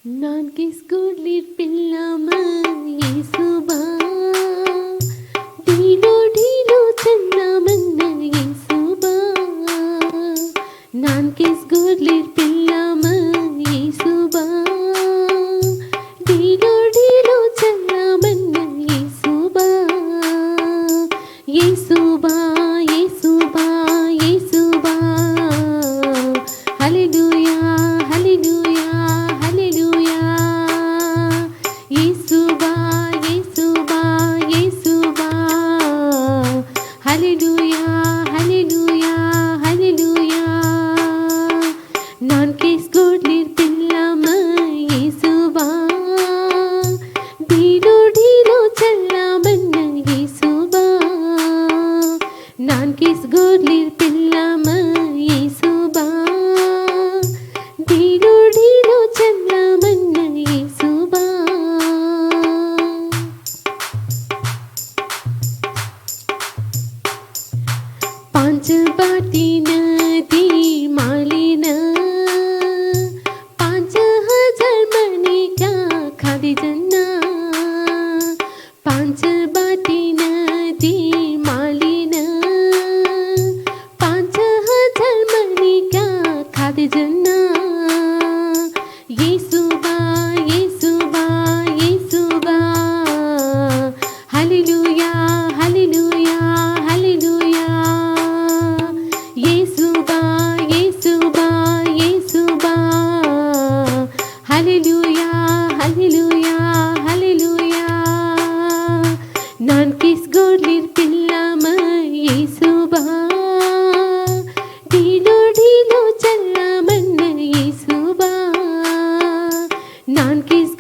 நான் கிஸ்கூர்லிர் பில்லாம இயேசுபா డీలో డీలో చందామన్న యేసుబా నాన్ కిస్ గుర్లిర్ పిల్లమ యేసుబా డీలో డీలో చందామన్న యేసుబా యేసుబా యేసుబా యేసుబా హల్లెలూయా హల్లెలూయా హల్లెలూయా యేసుబా యేసుబా యేసుబా హల్లెలూయా హల్లెలూయా హల్లెలూయా నాన్ కిస్ గుర్లిర్ పిల్లమ యేసుబా డీలో డీలో చల్లామన్న యేసుబా నాన్ కిస్ గుర్లిర్ పిల్లమ యేసుబా డీలో డీలో చల్లామన్న యేసుబా पांच बाटी नदी मालिन 5,000 मनी का खादी जन्ना 5 बाटी नदी मालिन 5,000 मनी का खादी जन्ना येसुबा येसुबा येसुबा हालेलुया हालेलुया हालेलुया येसुबा येसुबा येसुबा हालेलुया हालेलुया हालेलुया नान किस गुर्लिर पिल्लम येसुबा డీలో డీలో చల్లామన్న యేసుబా నాన్ కిస్